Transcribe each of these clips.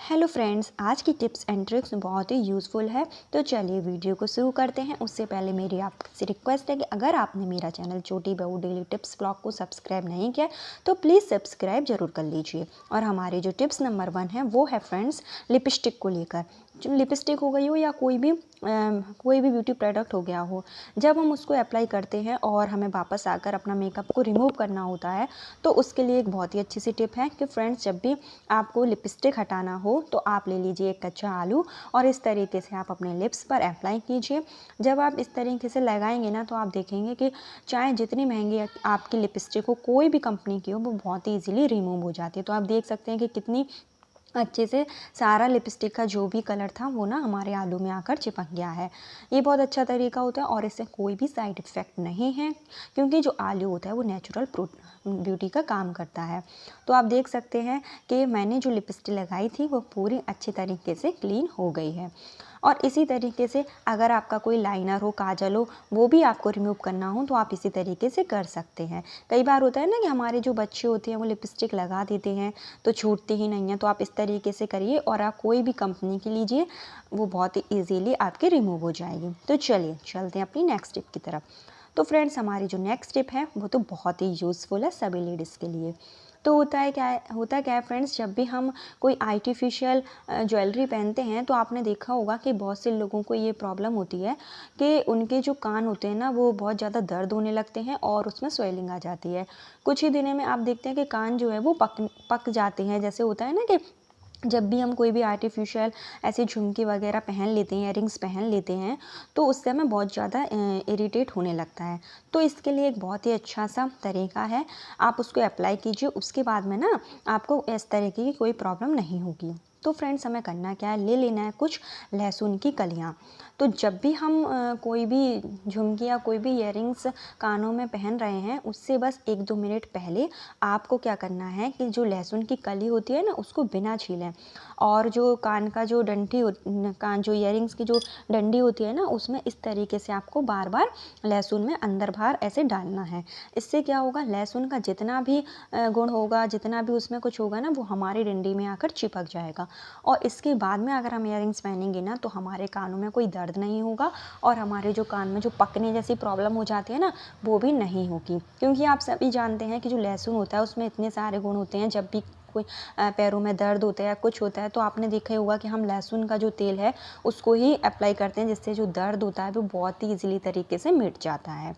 Hello friends, आज की tips and tricks बहुत ही यूज़फुल है। तो चलिए वीडियो को शुरू करते हैं। उससे पहले मेरी आपसे रिक्वेस्ट है कि अगर आपने मेरा चैनल छोटी बहू डेली टिप्स ब्लॉग को सब्सक्राइब नहीं किया तो प्लीज़ सब्सक्राइब ज़रूर कर लीजिए। और हमारी जो टिप्स नंबर 1 है वो है फ्रेंड्स लिपस्टिक को लेकर। जो लिपस्टिक हो गई हो या कोई भी ब्यूटी प्रोडक्ट हो गया हो, जब हम उसको अप्लाई करते हैं और हमें वापस आकर अपना मेकअप को रिमूव करना होता है तो उसके लिए एक बहुत ही अच्छी सी टिप है कि फ्रेंड्स जब भी आपको लिपस्टिक हटाना हो तो आप ले लीजिए एक कच्चा आलू और इस तरीके से आप अपने लिप्स पर अप्लाई कीजिए। जब आप इस तरीके से लगाएंगे ना तो आप देखेंगे कि चाहे जितनी महंगी आपकी लिपस्टिक हो, कोई भी कंपनी की हो, वो बहुत ही ईजिली रिमूव हो जाती है। तो आप देख सकते हैं कि कितनी अच्छे से सारा लिपस्टिक का जो भी कलर था वो ना हमारे आलू में आकर चिपक गया है। ये बहुत अच्छा तरीका होता है और इससे कोई भी साइड इफ़ेक्ट नहीं है, क्योंकि जो आलू होता है वो नेचुरल ब्यूटी का काम करता है। तो आप देख सकते हैं कि मैंने जो लिपस्टिक लगाई थी वो पूरी अच्छी तरीके से क्लीन हो गई है। और इसी तरीके से अगर आपका कोई लाइनर हो, काजल हो, वो भी आपको रिमूव करना हो तो आप इसी तरीके से कर सकते हैं। कई बार होता है ना कि हमारे जो बच्चे होते हैं वो लिपस्टिक लगा देते हैं तो छूटती ही नहीं है। तो आप इस तरीके से करिए और आप कोई भी कंपनी की लीजिए, वो बहुत ही ईजीली आपके रिमूव हो जाएगी। तो चलिए चलते हैं अपनी नेक्स्ट टिप की तरफ। तो फ्रेंड्स, हमारी जो नेक्स्ट टिप है वो तो बहुत ही यूज़फुल है सभी लेडीज़ के लिए। तो होता क्या है फ्रेंड्स, जब भी हम कोई आर्टिफिशियल ज्वेलरी पहनते हैं तो आपने देखा होगा कि बहुत से लोगों को ये प्रॉब्लम होती है कि उनके जो कान होते हैं ना वो बहुत ज़्यादा दर्द होने लगते हैं और उसमें स्वेलिंग आ जाती है। कुछ ही दिनों में आप देखते हैं कि कान जो है वो पक जाते हैं। जैसे होता है ना कि जब भी हम कोई भी आर्टिफिशियल ऐसी झुमकी वगैरह पहन लेते हैं, इयररिंग्स पहन लेते हैं, तो उससे हमें बहुत ज़्यादा इरिटेट होने लगता है। तो इसके लिए एक बहुत ही अच्छा सा तरीका है, आप उसको अप्लाई कीजिए, उसके बाद में ना आपको इस तरीके की कोई प्रॉब्लम नहीं होगी। तो फ्रेंड्स, हमें करना क्या है, ले लेना है कुछ लहसुन की कलियाँ। तो जब भी हम कोई भी झुमकी या कोई भी इयररिंग्स कानों में पहन रहे हैं, उससे बस 1-2 मिनट पहले आपको क्या करना है कि जो लहसुन की कली होती है ना उसको बिना छीलें, और जो कान का जो कान जो इयररिंग्स की जो डंडी होती है ना उसमें इस तरीके से आपको बार बार लहसुन में अंदर बाहर ऐसे डालना है। इससे क्या होगा, लहसुन का जितना भी गुण होगा, जितना भी उसमें कुछ होगा ना वो हमारी डंडी में आकर चिपक जाएगा। और इसके बाद में अगर हम इयररिंग्स पहनेंगे ना तो हमारे कानों में कोई दर्द नहीं होगा और हमारे जो कान में जो पकने जैसी प्रॉब्लम हो जाती है ना वो भी नहीं होगी। क्योंकि आप सभी जानते हैं कि जो लहसुन होता है उसमें इतने सारे गुण होते हैं। जब भी कोई पैरों में दर्द होता है या कुछ होता है तो आपने देखा ही होगा कि हम लहसुन का जो तेल है उसको ही अप्लाई करते हैं, जिससे जो दर्द होता है वो बहुत ही ईजिली तरीके से मिट जाता है।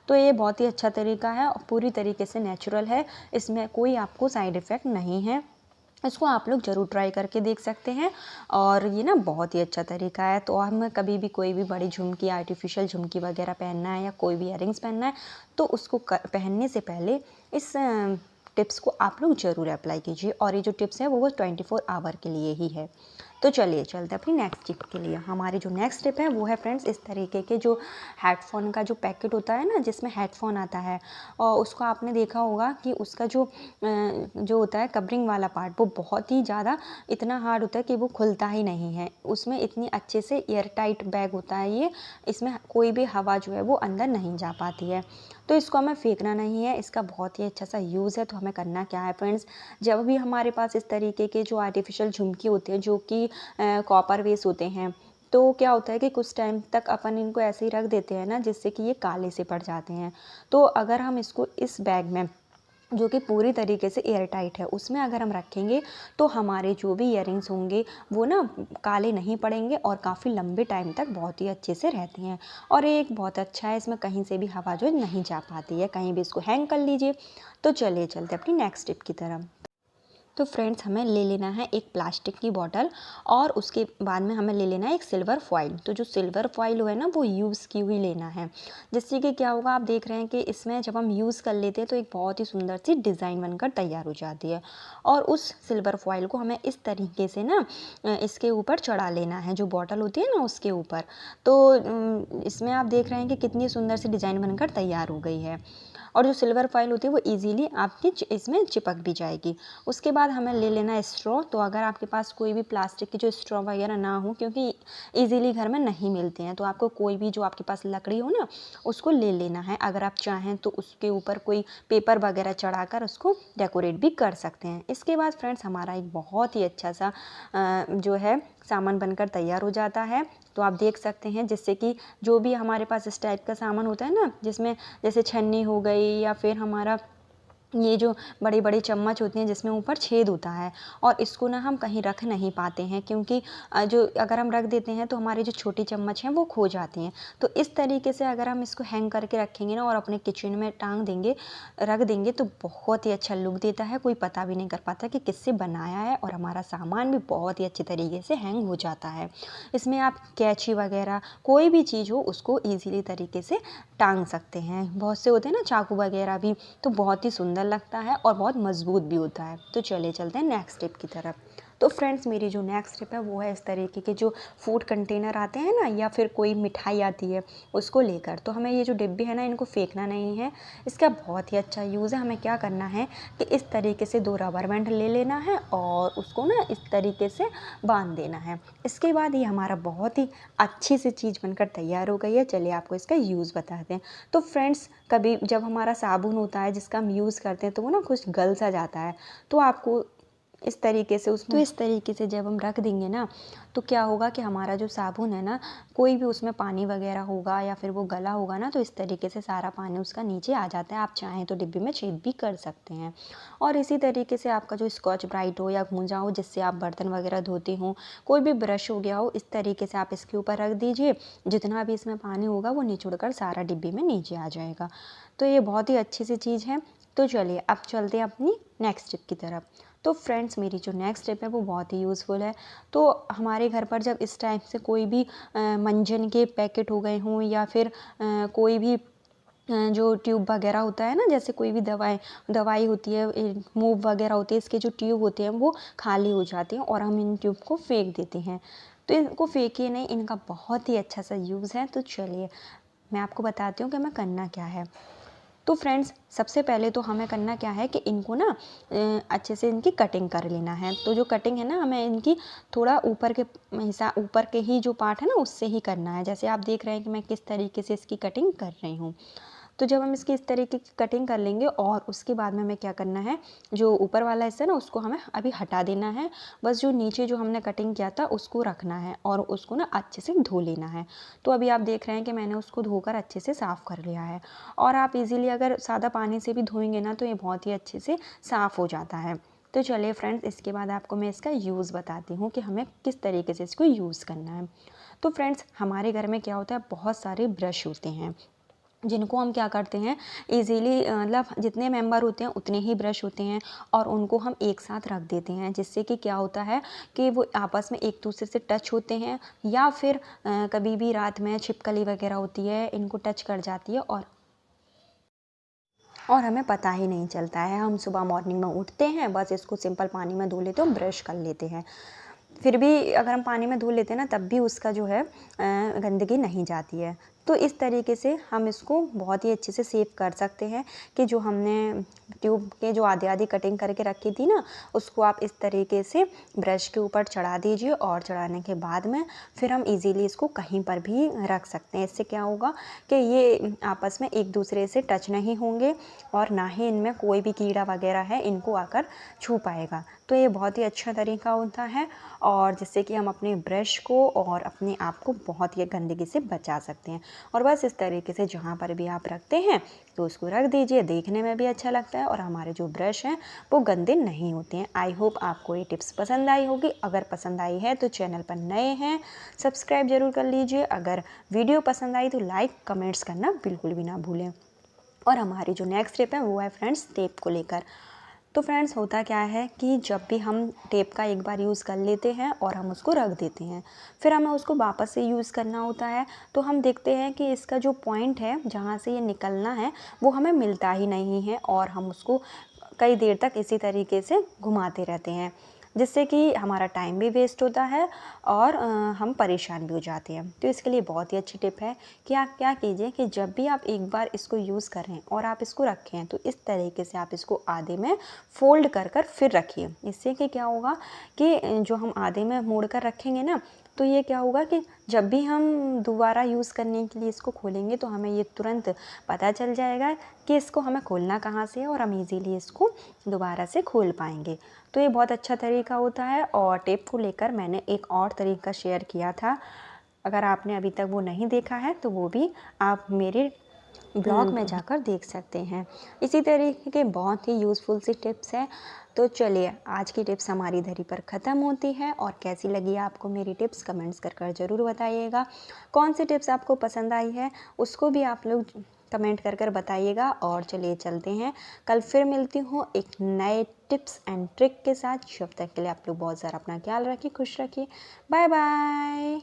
तो ये बहुत ही अच्छा तरीका है और पूरी तरीके से नेचुरल है, इसमें कोई आपको साइड इफ़ेक्ट नहीं है। इसको आप लोग ज़रूर ट्राई करके देख सकते हैं और ये ना बहुत ही अच्छा तरीका है। तो हमें कभी भी कोई भी बड़ी झुमकी, आर्टिफिशियल झुमकी वगैरह पहनना है या कोई भी इयररिंग्स पहनना है तो उसको पहनने से पहले इस टिप्स को आप लोग ज़रूर अप्लाई कीजिए। और ये जो टिप्स है वो 24 आवर के लिए ही है। तो चलिए चलते हैं अपनी नेक्स्ट टिप के लिए। हमारी जो नेक्स्ट टिप है वो है फ्रेंड्स इस तरीके के जो हेडफोन का जो पैकेट होता है ना जिसमें हेडफोन आता है, और उसको आपने देखा होगा कि उसका जो होता है कवरिंग वाला पार्ट वो बहुत ही ज़्यादा इतना हार्ड होता है कि वो खुलता ही नहीं है। उसमें इतनी अच्छे से एयर टाइट बैग होता है ये, इसमें कोई भी हवा जो है वो अंदर नहीं जा पाती है। तो इसको हमें फेंकना नहीं है, इसका बहुत ही अच्छा सा यूज़ है। तो हमें करना क्या है फ्रेंड्स, जब भी हमारे पास इस तरीके के जो आर्टिफिशियल झुमकी होते हैं जो कि कॉपर बेस होते हैं, तो क्या होता है कि कुछ टाइम तक अपन इनको ऐसे ही रख देते हैं ना जिससे कि ये काले से पड़ जाते हैं। तो अगर हम इसको इस बैग में जो कि पूरी तरीके से एयर टाइट है उसमें अगर हम रखेंगे तो हमारे जो भी इयररिंग्स होंगे वो ना काले नहीं पड़ेंगे और काफ़ी लंबे टाइम तक बहुत ही अच्छे से रहती हैं। और ये एक बहुत अच्छा है, इसमें कहीं से भी हवा जो नहीं जा पाती है, कहीं भी इसको हैंग कर लीजिए। तो चलिए चलते अपनी नेक्स्ट टिप की तरफ। तो फ्रेंड्स, हमें ले लेना है एक प्लास्टिक की बॉटल और उसके बाद में हमें ले लेना है एक सिल्वर फॉइल। तो जो सिल्वर फॉइल है ना वो यूज़ की हुई लेना है, जिससे कि क्या होगा, आप देख रहे हैं कि इसमें जब हम यूज़ कर लेते हैं तो एक बहुत ही सुंदर सी डिज़ाइन बनकर तैयार हो जाती है। और उस सिल्वर फॉइल को हमें इस तरीके से ना इसके ऊपर चढ़ा लेना है, जो बॉटल होती है ना उसके ऊपर। तो इसमें आप देख रहे हैं कि कितनी सुंदर सी डिज़ाइन बनकर तैयार हो गई है। और जो सिल्वर फॉइल होती है वो ईजीली आपकी इसमें चिपक भी जाएगी। उसके बाद हमें ले लेना है स्ट्रॉ। तो अगर आपके पास कोई भी प्लास्टिक की जो स्ट्रॉ वगैरह ना हो, क्योंकि ईजीली घर में नहीं मिलते हैं, तो आपको कोई भी जो आपके पास लकड़ी हो ना उसको ले लेना है। अगर आप चाहें तो उसके ऊपर कोई पेपर वगैरह चढ़ाकर उसको डेकोरेट भी कर सकते हैं। इसके बाद फ्रेंड्स हमारा एक बहुत ही अच्छा सा जो है सामान बनकर तैयार हो जाता है। तो आप देख सकते हैं, जिससे कि जो भी हमारे पास इस टाइप का सामान होता है ना, जिसमें जैसे छन्नी हो गई या फिर हमारा ये जो बड़ी बड़ी चम्मच होती हैं जिसमें ऊपर छेद होता है, और इसको ना हम कहीं रख नहीं पाते हैं, क्योंकि जो अगर हम रख देते हैं तो हमारी जो छोटी चम्मच हैं वो खो जाती हैं। तो इस तरीके से अगर हम इसको हैंग करके रखेंगे ना और अपने किचन में टांग देंगे, रख देंगे, तो बहुत ही अच्छा लुक देता है। कोई पता भी नहीं कर पाता कि किससे बनाया है, और हमारा सामान भी बहुत ही अच्छे तरीके से हैंग हो जाता है। इसमें आप कैंची वगैरह कोई भी चीज़ हो उसको ईजीली तरीके से टांग सकते हैं। बहुत से होते हैं ना चाकू वगैरह भी, तो बहुत ही सुंदर लगता है और बहुत मजबूत भी होता है। तो चलिए चलते हैं नेक्स्ट स्टेप की तरफ। तो फ्रेंड्स मेरी जो नेक्स्ट स्टेप है वो है इस तरीके के जो फूड कंटेनर आते हैं ना, या फिर कोई मिठाई आती है उसको लेकर। तो हमें ये जो डिब्बे है ना इनको फेंकना नहीं है, इसका बहुत ही अच्छा यूज़ है। हमें क्या करना है कि इस तरीके से 2 रबर बैंड ले लेना है और उसको ना इस तरीके से बांध देना है। इसके बाद ये हमारा बहुत ही अच्छी सी चीज़ बनकर तैयार हो गई है। चलिए आपको इसका यूज़ बताते हैं। तो फ्रेंड्स कभी जब हमारा साबुन होता है जिसका हम यूज़ करते हैं तो वो ना कुछ गल सा जाता है, तो आपको इस तरीके से उसमें, तो इस तरीके से जब हम रख देंगे ना तो क्या होगा कि हमारा जो साबुन है ना, कोई भी उसमें पानी वगैरह होगा या फिर वो गला होगा ना, तो इस तरीके से सारा पानी उसका नीचे आ जाता है। आप चाहें तो डिब्बे में छेद भी कर सकते हैं। और इसी तरीके से आपका जो स्कॉच ब्राइट हो या गूंजा हो जिससे आप बर्तन वगैरह धोते हो, कोई भी ब्रश हो गया हो, इस तरीके से आप इसके ऊपर रख दीजिए। जितना भी इसमें पानी होगा वो निचोड़ कर सारा डिब्बे में नीचे आ जाएगा। तो ये बहुत ही अच्छी सी चीज़ है। तो चलिए अब चलते हैं अपनी नेक्स्ट स्टेप की तरफ। तो फ्रेंड्स मेरी जो नेक्स्ट स्टेप है वो बहुत ही यूज़फुल है। तो हमारे घर पर जब इस टाइप से कोई भी मंजन के पैकेट हो गए हों या फिर कोई भी जो ट्यूब वगैरह होता है ना, जैसे कोई भी दवाई होती है, मूव वगैरह होती है, इसके जो ट्यूब होते हैं वो खाली हो जाते हैं और हम इन ट्यूब को फेंक देते हैं। तो इनको फेंकिए नहीं, इनका बहुत ही अच्छा सा यूज़ है। तो चलिए मैं आपको बताती हूँ कि हमें करना क्या है। तो फ्रेंड्स सबसे पहले तो हमें करना क्या है कि इनको ना अच्छे से इनकी कटिंग कर लेना है। तो जो कटिंग है ना, हमें इनकी थोड़ा ऊपर के ही जो पार्ट है ना उससे ही करना है। जैसे आप देख रहे हैं कि मैं किस तरीके से इसकी कटिंग कर रही हूँ। तो जब हम इसकी इस तरीके की कटिंग कर लेंगे और उसके बाद में हमें क्या करना है, जो ऊपर वाला हिस्सा है ना उसको हमें अभी हटा देना है। बस जो नीचे जो हमने कटिंग किया था उसको रखना है और उसको ना अच्छे से धो लेना है। तो अभी आप देख रहे हैं कि मैंने उसको धोकर अच्छे से साफ़ कर लिया है। और आप इजीली अगर सादा पानी से भी धोएंगे ना तो ये बहुत ही अच्छे से साफ़ हो जाता है। तो चलिए फ्रेंड्स इसके बाद आपको मैं इसका यूज़ बताती हूँ कि हमें किस तरीके से इसको यूज़ करना है। तो फ्रेंड्स हमारे घर में क्या होता है, बहुत सारे ब्रश होते हैं जिनको हम क्या करते हैं इजीली, मतलब जितने मेंबर होते हैं उतने ही ब्रश होते हैं और उनको हम एक साथ रख देते हैं, जिससे कि क्या होता है कि वो आपस में एक दूसरे से टच होते हैं, या फिर कभी भी रात में छिपकली वगैरह होती है इनको टच कर जाती है और हमें पता ही नहीं चलता है। हम सुबह मॉर्निंग में उठते हैं, बस इसको सिंपल पानी में धो लेते हैं, ब्रश कर लेते हैं। फिर भी अगर हम पानी में धो लेते हैं ना तब भी उसका जो है गंदगी नहीं जाती है। तो इस तरीके से हम इसको बहुत ही अच्छे से सेव कर सकते हैं कि जो हमने ट्यूब के जो आधी आधी कटिंग करके रखी थी ना, उसको आप इस तरीके से ब्रश के ऊपर चढ़ा दीजिए और चढ़ाने के बाद में फिर हम इजीली इसको कहीं पर भी रख सकते हैं। इससे क्या होगा कि ये आपस में एक दूसरे से टच नहीं होंगे और ना ही इनमें कोई भी कीड़ा वगैरह है इनको आकर छू पाएगा। तो ये बहुत ही अच्छा तरीका होता है और जिससे कि हम अपने ब्रश को और अपने आप को बहुत ही गंदगी से बचा सकते हैं। और बस इस तरीके से जहाँ पर भी आप रखते हैं तो उसको रख दीजिए, देखने में भी अच्छा लगता है और हमारे जो ब्रश हैं वो गंदे नहीं होते हैं। आई होप आपको ये टिप्स पसंद आई होगी। अगर पसंद आई है तो चैनल पर नए हैं सब्सक्राइब जरूर कर लीजिए। अगर वीडियो पसंद आई तो लाइक कमेंट्स करना बिल्कुल भी ना भूलें। और हमारी जो नेक्स्ट स्टेप है वो है फ्रेंड्स टेप को लेकर। तो फ्रेंड्स होता क्या है कि जब भी हम टेप का एक बार यूज़ कर लेते हैं और हम उसको रख देते हैं, फिर हमें उसको वापस से यूज़ करना होता है। तो हम देखते हैं कि इसका जो पॉइंट है जहाँ से ये निकलना है वो हमें मिलता ही नहीं है और हम उसको कई देर तक इसी तरीके से घुमाते रहते हैं। जिससे कि हमारा टाइम भी वेस्ट होता है और हम परेशान भी हो जाते हैं। तो इसके लिए बहुत ही अच्छी टिप है कि आप क्या कीजिए कि जब भी आप एक बार इसको यूज़ करें और आप इसको रखें तो इस तरीके से आप इसको आधे में फोल्ड कर कर फिर रखिए। इससे कि क्या होगा कि जो हम आधे में मोड़ कर रखेंगे ना, तो ये क्या होगा कि जब भी हम दोबारा यूज़ करने के लिए इसको खोलेंगे तो हमें ये तुरंत पता चल जाएगा कि इसको हमें खोलना कहाँ से है और हम इजीली इसको दोबारा से खोल पाएंगे। तो ये बहुत अच्छा तरीका होता है। और टेप को लेकर मैंने एक और तरीका शेयर किया था, अगर आपने अभी तक वो नहीं देखा है तो वो भी आप मेरे ब्लॉग में जाकर देख सकते हैं। इसी तरीके के बहुत ही यूज़फुल सी टिप्स हैं। तो चलिए, आज की टिप्स हमारी इधर पर ख़त्म होती है। और कैसी लगी आपको मेरी टिप्स कमेंट्स कर कर ज़रूर बताइएगा। कौन सी टिप्स आपको पसंद आई है उसको भी आप लोग कमेंट कर कर बताइएगा। और चलिए चलते हैं, कल फिर मिलती हूँ एक नए टिप्स एंड ट्रिक के साथ। जब तक के लिए आप लोग बहुत ज़्यादा अपना ख्याल रखिए, खुश रखिए। Bye bye.